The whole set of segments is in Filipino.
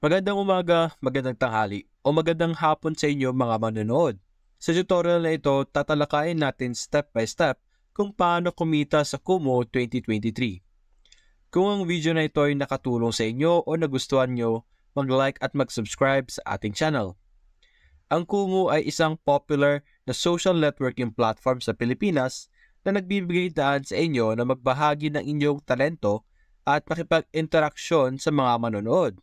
Magandang umaga, magandang tanghali, o magandang hapon sa inyo mga manonood. Sa tutorial na ito, tatalakayin natin step by step kung paano kumita sa Kumu 2023. Kung ang video na ito ay nakatulong sa inyo o nagustuhan nyo, mag-like at mag-subscribe sa ating channel. Ang Kumu ay isang popular na social networking platform sa Pilipinas na nagbibigay daan sa inyo na magbahagi ng inyong talento at makipag-interaksyon sa mga manonood.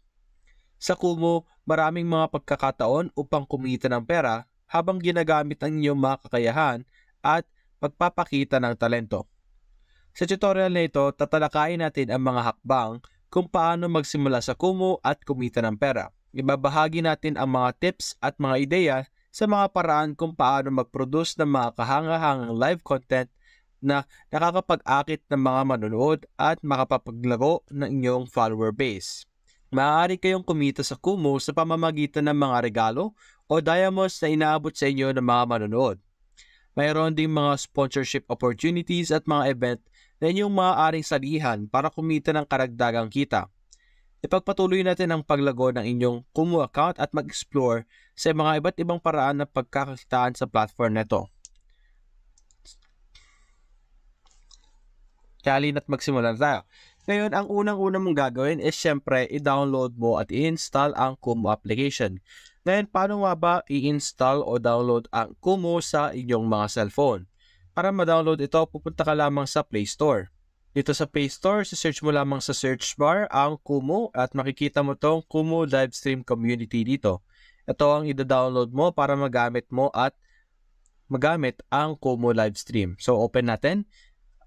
Sa Kumu, maraming mga pagkakataon upang kumita ng pera habang ginagamit ang inyong mga kakayahan at pagpapakita ng talento. Sa tutorial na ito, tatalakayin natin ang mga hakbang kung paano magsimula sa Kumu at kumita ng pera. Ibabahagi natin ang mga tips at mga ideya sa mga paraan kung paano mag-produce ng mga kahangahangang live content na nakakapag-akit ng mga manonood at makapapaglaro ng inyong follower base. Maaari kayong kumita sa Kumu sa pamamagitan ng mga regalo o diamonds na inaabot sa inyo ng mga manonood. Mayroon ding mga sponsorship opportunities at mga event na inyong maaaring salihan para kumita ng karagdagang kita. Ipagpatuloy natin ang paglago ng inyong Kumu account at mag-explore sa mga iba't ibang paraan ng pagkakakitaan sa platform nito. Kaya halina't magsimula na tayo. Ngayon, ang unang-unang mong gagawin is syempre i-download mo at i-install ang Kumu application. Ngayon, paano nga ba i-install o download ang Kumu sa inyong mga cellphone? Para ma-download ito, pupunta ka lamang sa Play Store. Dito sa Play Store, search mo lamang sa search bar ang Kumu at makikita mo tong Kumu Livestream Community dito. Ito ang i-download mo para magamit mo at magamit ang Kumu Livestream. So, open natin.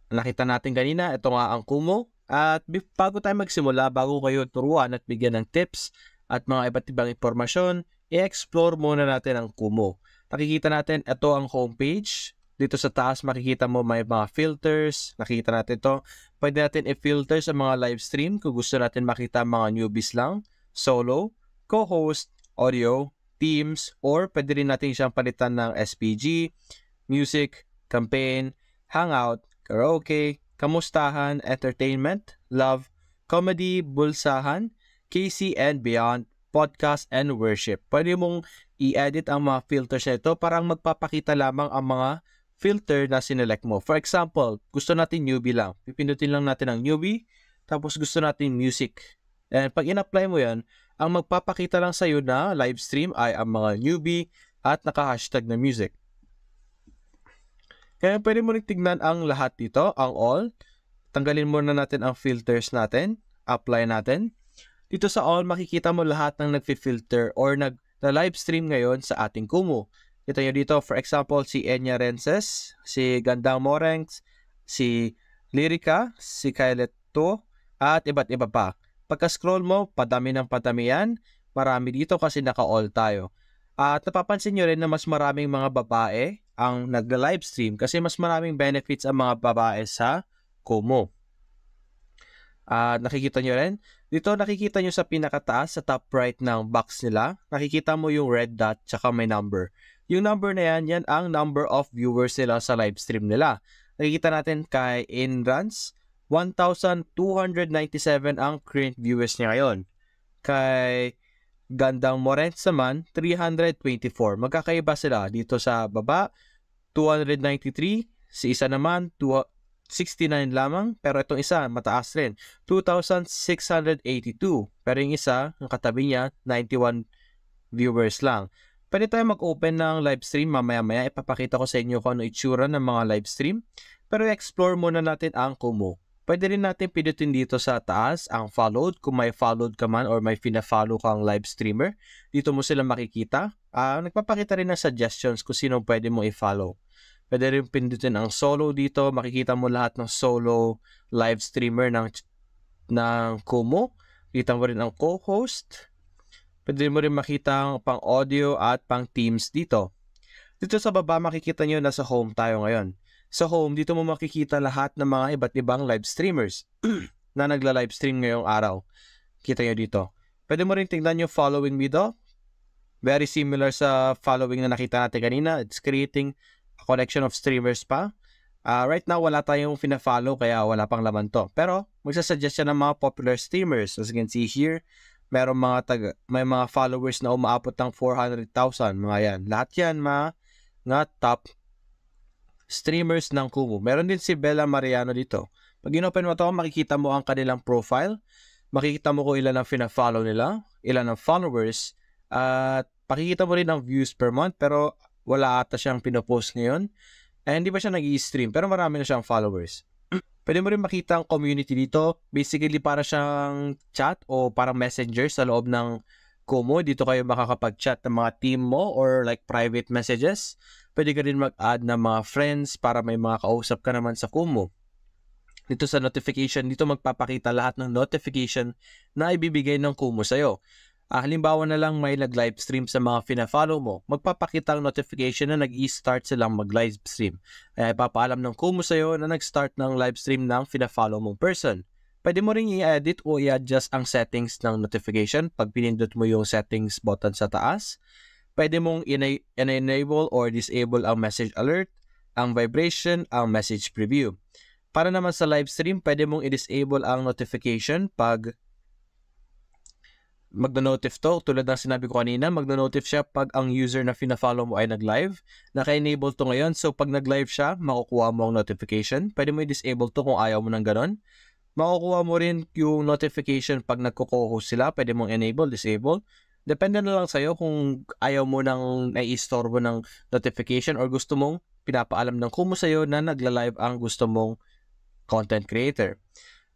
Nakita natin kanina, ito nga ang Kumu. At bago tayo magsimula, bago kayo turuan at bigyan ng tips at mga iba't ibang impormasyon, i-explore muna natin ang Kumu. Nakikita natin, ito ang homepage. Dito sa taas, makikita mo may mga filters. Nakikita natin ito. Pwede natin i-filter sa mga live stream kung gusto natin makita mga newbies lang, solo, co-host, audio, teams, or pwede rin natin siyang palitan ng SPG, music, campaign, hangout, karaoke, kamustahan, entertainment, love, comedy, bulsahan, KC and beyond, podcast, and worship. Pwede mong i-edit ang mga filters na ito para magpapakita lamang ang mga filter na sinelect mo. For example, gusto natin newbie lang. Pipindutin lang natin ang newbie, tapos gusto natin music. And pag in-apply mo yan, ang magpapakita lang sa'yo na live stream ay ang mga newbie at naka-hashtag na music. Kaya pwede mo rin tignan ang lahat dito, ang all. Tanggalin muna natin ang filters natin. Apply natin. Dito sa all, makikita mo lahat ng nag-filter or nag-live stream ngayon sa ating Kumu. Kita nyo dito, for example, si Enya Rences, si Gandang Morengs, si Lyrica, si Kailet To, at iba't iba pa. Pagka-scroll mo, padami ng padami yan. Marami dito kasi naka-all tayo. At napapansin nyo rin na mas maraming mga babae ang nag-livestream kasi mas maraming benefits ang mga babae sa Kumu. Nakikita nyo rin, dito nakikita nyo sa pinakataas, sa top right ng box nila, nakikita mo yung red dot tsaka may number. Yung number na yan ang number of viewers nila sa livestream nila. Nakikita natin kay Inrans, 1,297 ang current viewers niya ngayon. Kay Gandang Morens naman, 324. Magkakaiba sila. Dito sa baba, 293. Si isa naman, 69 lamang. Pero itong isa, mataas rin. 2,682. Pero yung isa, ang katabi niya, 91 viewers lang. Pwede tayo mag-open ng live stream. Mamaya-maya, ipapakita ko sa inyo kung ano itsura ng mga live stream. Pero explore muna natin ang Kumu. Pwede rin natin pinutin dito sa taas ang followed kung may followed ka man or may fina-follow kang live streamer. Dito mo sila makikita. Nagpapakita rin ng suggestions kung sino pwede mo i-follow. Pwede rin pindutin ang solo dito. Makikita mo lahat ng solo live streamer ng Kumu. Kita mo rin ang co-host. Pwede mo rin makita ang pang audio at pang teams dito. Dito sa baba makikita nyo nasa home tayo ngayon. Sa home, dito mo makikita lahat ng mga iba't ibang live streamers na nagla-live stream ngayong araw. Kita nyo dito. Pwede mo rin tingnan yung following me do. Very similar sa following na nakita natin kanina. It's creating a collection of streamers pa. Right now, wala tayong fina-follow kaya wala pang laman to. Pero, magsasuggest siya ng mga popular streamers. As you can see here, may mga followers na umaabot ng 400,000, mga yan. Lahat yan mga top streamers ng Kumu. Meron din si Bella Mariano dito. Pag inopen mo to, makikita mo ang kanilang profile. Makikita mo kung ilan ang fina-follow nila, ilan ang followers, at pakikita mo rin ang views per month, pero wala ata siyang pinopost ngayon. Hindi pa siya nag-i-stream, pero marami na siyang followers. Pwede mo rin makita ang community dito. Basically, para siyang chat o parang messenger sa loob ng Kumu. Dito kayo makakapag-chat ng mga team mo or like private messages. Pwede ka rin mag-add ng mga friends para may mga kausap ka naman sa Kumu. Dito sa notification, dito magpapakita lahat ng notification na ibibigay ng Kumu sa'yo. Halimbawa na lang may nag-live stream sa mga fina-follow mo, magpapakita ang notification na nag-i-start silang mag-live stream. Kaya ipapaalam ng Kumu sa'yo na nag-start ng live stream ng fina-follow mong person. Pwede mo rin i-edit o i-adjust ang settings ng notification pag pinindot mo yung settings button sa taas. Pwede mong enable or disable ang message alert, ang vibration, ang message preview. Para naman sa live stream, pwede mong i-disable ang notification pag magno-notif to. Tulad ng sinabi ko kanina, magno-notif siya pag ang user na fina-follow mo ay nag-live. Naka-enable to ngayon, so pag nag-live siya, makukuha mo ang notification. Pwede mo i-disable to kung ayaw mo ng ganon. Makukuha mo rin yung notification pag nagko-co-host sila. Pwede mong enable, disable. Depende na lang sa'yo kung ayaw mo nang nai-istorbo ng notification or gusto mong pinapaalam ng Kumu sa'yo na nagla-live ang gusto mong content creator.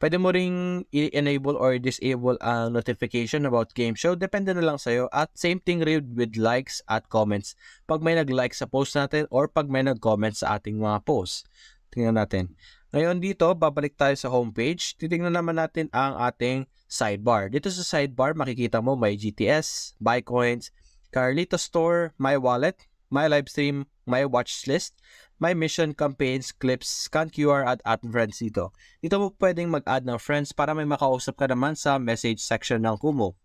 Pwede mo ring i-enable or disable ang notification about game show. Depende na lang sa'yo. At same thing rin with likes at comments. Pag may nag-like sa post natin or pag may nag-comment sa ating mga posts. Tingnan natin. Ngayon dito, babalik tayo sa homepage. Titingnan naman natin ang ating sidebar. Dito sa sidebar, makikita mo may GTS, Buy Coins, Carlito Store, My Wallet, My Livestream, My Watch List, My Mission, Campaigns, Clips, Scan QR at Friends dito. Dito mo pwedeng mag-add ng friends para may makausap ka naman sa message section ng Kumu.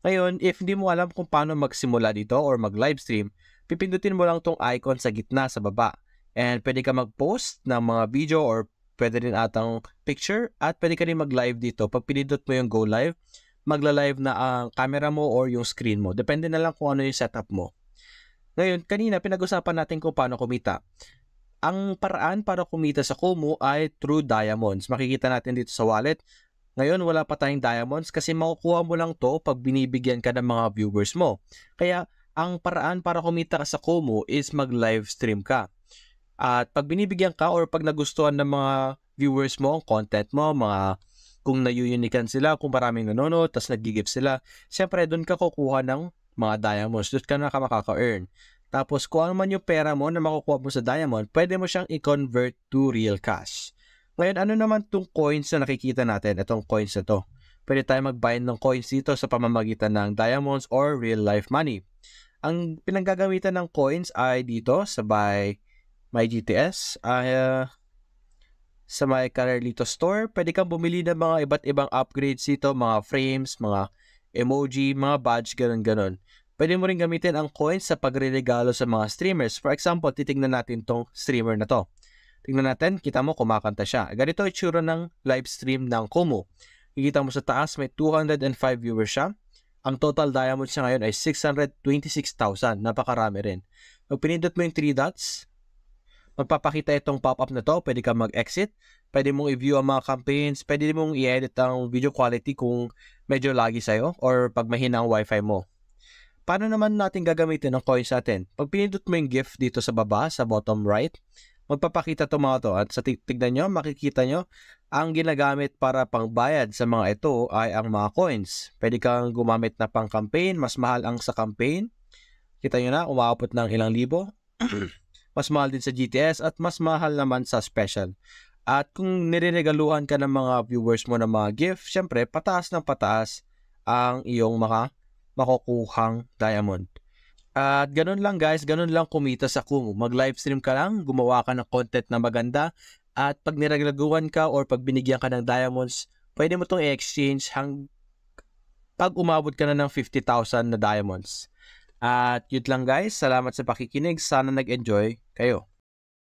Ngayon, if hindi mo alam kung paano magsimula dito or mag-livestream, pipindutin mo lang tong icon sa gitna sa baba. And pwede ka mag-post ng mga video or pwede rin atang picture at pwede ka rin mag-live dito. Pag pinindot mo yung go live, magla-live na ang camera mo or yung screen mo. Depende na lang kung ano yung setup mo. Ngayon, kanina pinag-usapan natin kung paano kumita. Ang paraan para kumita sa Kumu ay through diamonds. Makikita natin dito sa wallet. Ngayon, wala pa tayong diamonds kasi makukuha mo lang to pag binibigyan ka ng mga viewers mo. Kaya, ang paraan para kumita ka sa Kumu is mag-live stream ka. At pag binibigyan ka or pag nagustuhan ng mga viewers mo, ang content mo, kung na-unikan sila, kung maraming nanonood, tas nag-give sila, syempre doon ka kukuha ng mga diamonds. Doon ka na makaka-earn. Tapos kung ano man yung pera mo na makukuha mo sa diamond, pwede mo siyang i-convert to real cash. Ngayon, ano naman itong coins na nakikita natin? Itong coins na to. Pwede tayo mag-bind ng coins dito sa pamamagitan ng diamonds or real life money. Ang pinanggagamitan ng coins ay dito sa My GTS, sa My Carlito Store, pwede kang bumili ng mga iba't ibang upgrades dito, mga frames, mga emoji, mga badge, ganun-ganon. Pwede mo rin gamitin ang coins sa pagre-regalo sa mga streamers. For example, titingnan natin tong streamer na to. Tingnan natin, kita mo kumakanta siya. Ganito itsura ng live stream ng Kumu. Kikita mo sa taas, may 205 viewers siya. Ang total diamonds niya ngayon ay 626,000. Napakarami rin. Pag pinindot mo yung 3 dots, magpapakita itong pop-up na to. Pwede ka mag-exit. Pwede mong i-view ang mga campaigns. Pwede mong i-edit ang video quality kung medyo laggy sa'yo or pag mahina ang wifi mo. Paano naman natin gagamitin ang coins natin? Pag pinindot mo yung GIF dito sa baba, sa bottom right, magpapakita ito mga to. At sa tignan nyo, makikita nyo, ang ginagamit para pangbayad sa mga ito ay ang mga coins. Pwede kang gumamit na pang campaign. Mas mahal ang sa campaign. Kita nyo na, umaabot ng ilang libo. Mas mahal din sa GTS at mas mahal naman sa special. At kung nireregaluhan ka ng mga viewers mo ng mga gift, syempre, pataas ng pataas ang iyong makukuhang diamond. At ganun lang guys, ganun lang kumita sa Kumu. Mag-livestream ka lang, gumawa ka ng content na maganda, at pag niregaluhan ka or pag binigyan ka ng diamonds, pwede mo itong i-exchange pag umabot ka na ng 50,000 na diamonds. At yun lang guys, salamat sa pakikinig, sana nag-enjoy kayo.